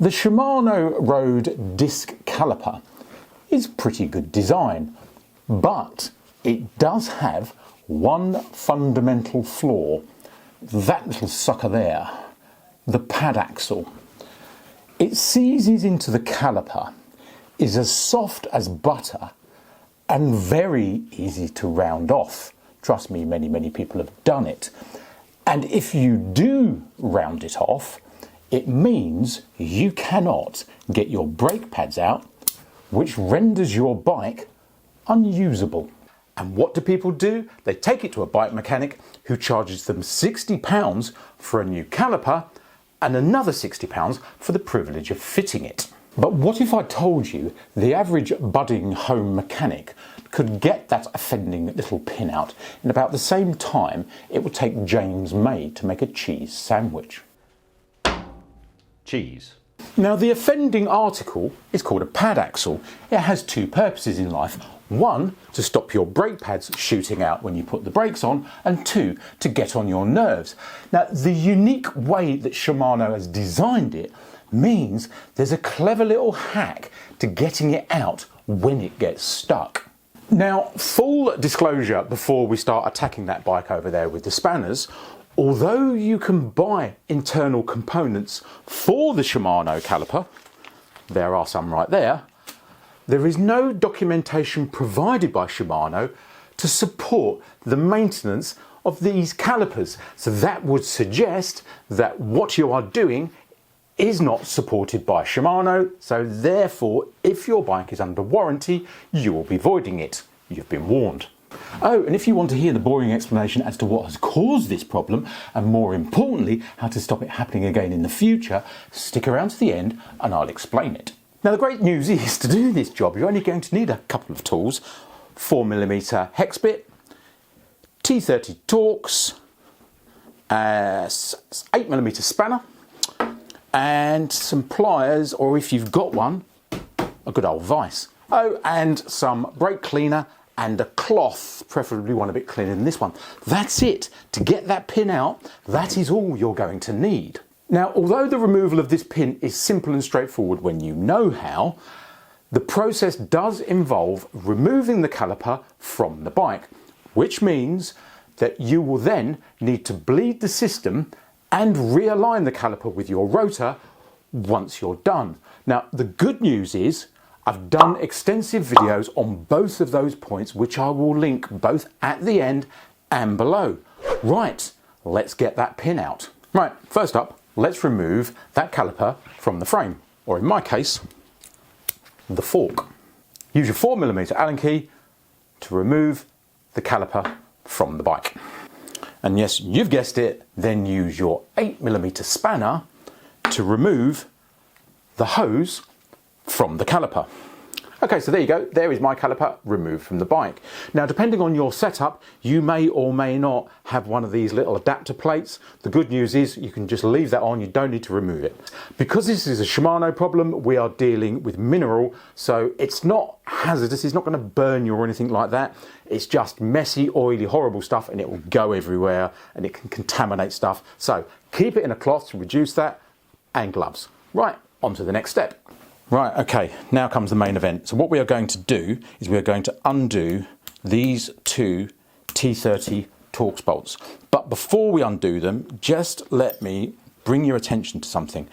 The Shimano Road disc caliper is pretty good design, but it does have one fundamental flaw. That little sucker there, the pad axle. It seizes into the caliper, is as soft as butter, and very easy to round off. Trust me, many people have done it. And if you do round it off, it means you cannot get your brake pads out, which renders your bike unusable. And what do people do? They take it to a bike mechanic who charges them £60 for a new caliper and another £60 for the privilege of fitting it. But what if I told you the average budding home mechanic could get that offending little pin out in about the same time it would take James May to make a cheese sandwich? Cheese. Now, the offending article is called a pad axle. It has two purposes in life. One, to stop your brake pads shooting out when you put the brakes on, and two, to get on your nerves. Now, the unique way that Shimano has designed it means there's a clever little hack to getting it out when it gets stuck. Now, full disclosure before we start attacking that bike over there with the spanners, although you can buy internal components for the Shimano caliper, there are some right there, there is no documentation provided by Shimano to support the maintenance of these calipers. So that would suggest that what you are doing is not supported by Shimano, so therefore if your bike is under warranty, you will be voiding it. You've been warned. Oh, and if you want to hear the boring explanation as to what has caused this problem, and more importantly, how to stop it happening again in the future, stick around to the end and I'll explain it. Now, the great news is, to do this job, you're only going to need a couple of tools: 4mm hex bit, T30 Torx, 8mm spanner, and some pliers, or if you've got one, a good old vice. Oh, and some brake cleaner and a cloth, preferably one a bit cleaner than this one. That's it. To get that pin out, that is all you're going to need. Now, although the removal of this pin is simple and straightforward when you know how, the process does involve removing the caliper from the bike, which means that you will then need to bleed the system and realign the caliper with your rotor once you're done. Now, the good news is I've done extensive videos on both of those points, which I will link both at the end and below. Right, let's get that pin out. Right, first up, let's remove that caliper from the frame, or in my case, the fork. Use your 4mm Allen key to remove the caliper from the bike. And yes, you've guessed it, then use your 8mm spanner to remove the hose from the caliper. Okay, so there you go. There is my caliper removed from the bike. Now, depending on your setup, you may or may not have one of these little adapter plates. The good news is you can just leave that on. You don't need to remove it. Because this is a Shimano problem, we are dealing with mineral, so it's not hazardous. It's not going to burn you or anything like that. It's just messy, oily, horrible stuff, and it will go everywhere and it can contaminate stuff. So keep it in a cloth to reduce that, and gloves. Right, on to the next step. Right, okay, now comes the main event. So what we are going to do is we are going to undo these two T30 Torx bolts. But before we undo them, just let me bring your attention to something.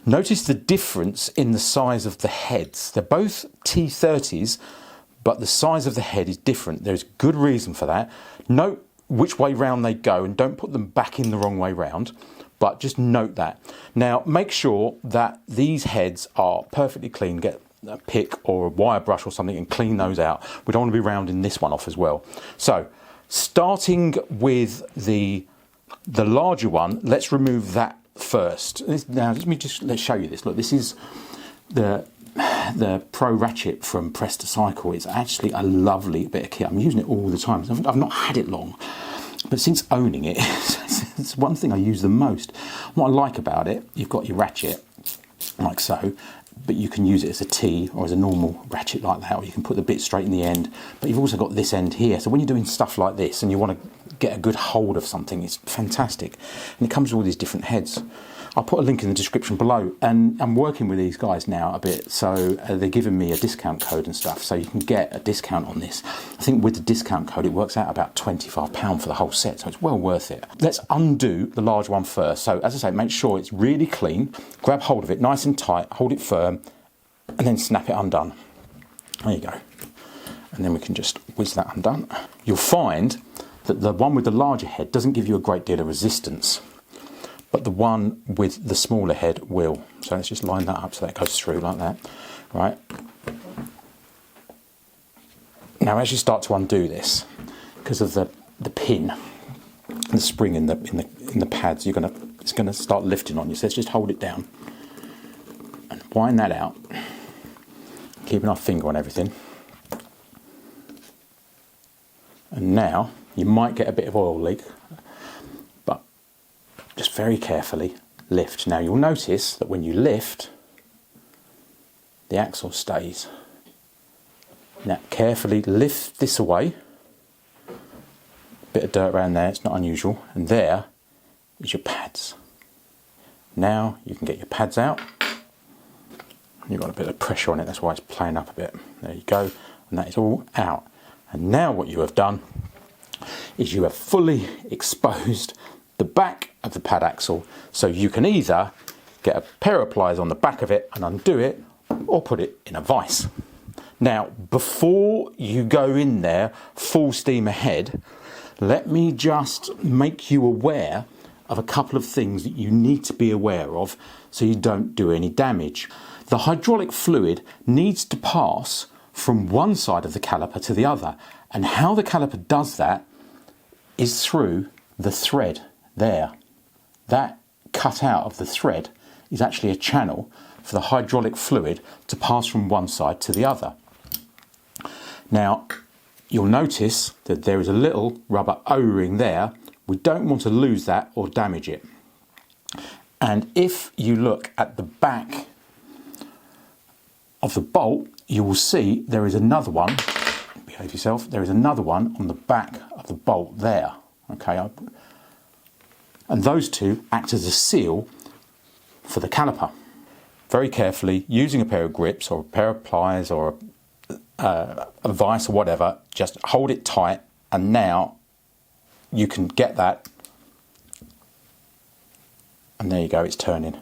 Notice the difference in the size of the heads. They're both T30s, but the size of the head is different. There's good reason for that. Note which way round they go and don't put them back in the wrong way round. But just note that. Now, make sure that these heads are perfectly clean. Get a pick or a wire brush or something and clean those out. We don't want to be rounding this one off as well. So, starting with the larger one, let's remove that first. Now, let's show you this. Look, this is the Pro Ratchet from Press to Cycle. It's actually a lovely bit of kit. I'm using it all the time. I've not had it long, but since owning it, it's one thing I use the most. What I like about it, you've got your ratchet, like so, but you can use it as a T or as a normal ratchet like that, or you can put the bit straight in the end, but you've also got this end here. So when you're doing stuff like this and you want to get a good hold of something, it's fantastic. And it comes with all these different heads. I'll put a link in the description below, and I'm working with these guys now a bit, so they're giving me a discount code and stuff, so you can get a discount on this. I think with the discount code it works out about £25 for the whole set, so it's well worth it. Let's undo the large one first. So as I say, make sure it's really clean, grab hold of it nice and tight, hold it firm, and then snap it undone. There you go. And then we can just whiz that undone. You'll find that the one with the larger head doesn't give you a great deal of resistance, but the one with the smaller head will. So let's just line that up so that it goes through like that, right? Now as you start to undo this, because of the pin, the spring in the pads, it's gonna start lifting on you. So let's just hold it down and wind that out, keeping our finger on everything. And now you might get a bit of oil leak, but just very carefully lift. Now you'll notice that when you lift, the axle stays. Now carefully lift this away. Bit of dirt around there, it's not unusual. And there is your pads. Now you can get your pads out. You've got a bit of pressure on it, that's why it's playing up a bit. There you go, and that is all out. And now what you have done is you have fully exposed the back of the pad axle, so you can either get a pair of pliers on the back of it and undo it, or put it in a vise. Now, before you go in there full steam ahead, let me just make you aware of a couple of things that you need to be aware of so you don't do any damage. The hydraulic fluid needs to pass from one side of the caliper to the other, and how the caliper does that is through the thread there. That cut out of the thread is actually a channel for the hydraulic fluid to pass from one side to the other. Now you'll notice that there is a little rubber O-ring there. We don't want to lose that or damage it. And if you look at the back of the bolt, you will see there is another one. Behave yourself. There is another one on the back of the bolt there. Okay, and those two act as a seal for the caliper. Very carefully, using a pair of grips or a pair of pliers or a vise or whatever, just hold it tight, and now you can get that. And there you go, it's turning.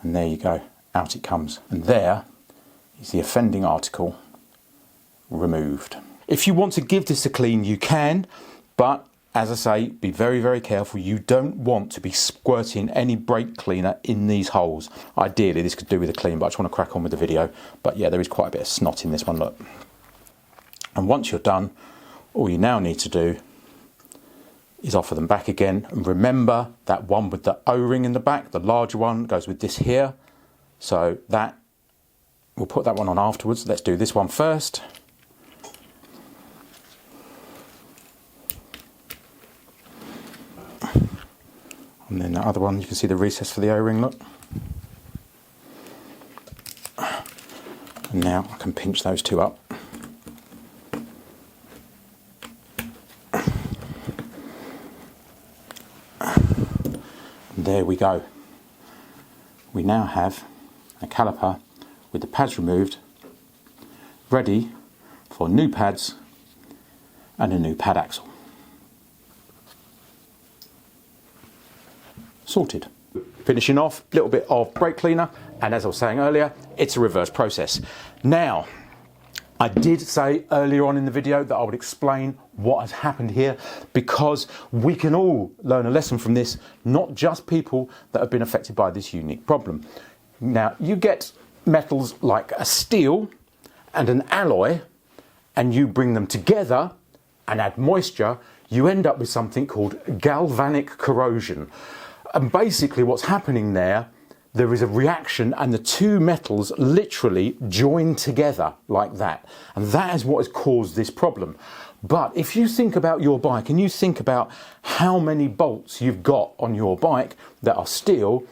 And there you go, out it comes. And there is the offending article removed. If you want to give this a clean, you can, but as I say, be very, very careful. You don't want to be squirting any brake cleaner in these holes. Ideally, this could do with a clean, but I just want to crack on with the video. But yeah, there is quite a bit of snot in this one, look. And once you're done, all you now need to do is offer them back again. And remember that one with the O-ring in the back, the larger one, goes with this here. So that, we'll put that one on afterwards. Let's do this one first. And then the other one, you can see the recess for the O-ring, look. And now I can pinch those two up. And there we go. We now have a caliper with the pads removed, ready for new pads and a new pad axle. Sorted. Finishing off, a little bit of brake cleaner, and as I was saying earlier, it's a reverse process. Now, I did say earlier on in the video that I would explain what has happened here, because we can all learn a lesson from this, not just people that have been affected by this unique problem. Now, you get metals like a steel and an alloy, and you bring them together and add moisture, you end up with something called galvanic corrosion. And basically what's happening there is a reaction, and the two metals literally join together like that. And that is what has caused this problem. But if you think about your bike and you think about how many bolts you've got on your bike that are steel,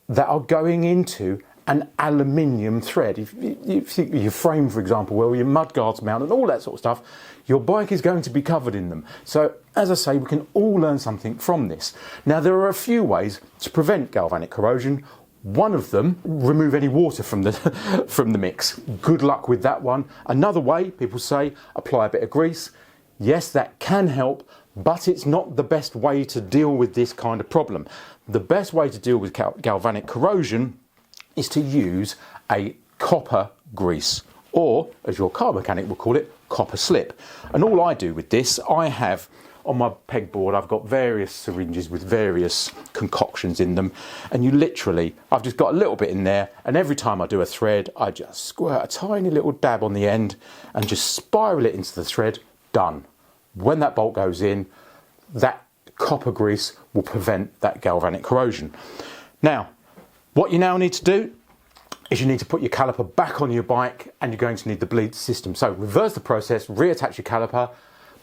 that are going into an aluminium thread. If you think your frame, for example, where your mudguards mount and all that sort of stuff, your bike is going to be covered in them. So, as I say, we can all learn something from this. Now, there are a few ways to prevent galvanic corrosion. One of them, remove any water from the from the mix. Good luck with that one. Another way, people say, apply a bit of grease. Yes, that can help, but it's not the best way to deal with this kind of problem. The best way to deal with galvanic corrosion is to use a copper grease, or as your car mechanic will call it, copper slip. And all I do with this, I have on my pegboard, I've got various syringes with various concoctions in them, and you literally, I've just got a little bit in there, and every time I do a thread, I just squirt a tiny little dab on the end and just spiral it into the thread. Done. When that bolt goes in, that copper grease will prevent that galvanic corrosion. Now, what you now need to do is you need to put your caliper back on your bike, and you're going to need the bleed system. So reverse the process, reattach your caliper,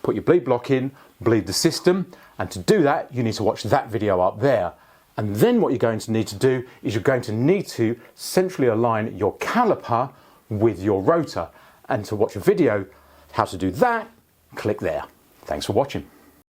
put your bleed block in, bleed the system, and to do that you need to watch that video up there. And then what you're going to need to do is you're going to need to centrally align your caliper with your rotor. And to watch a video how to do that, click there. Thanks for watching.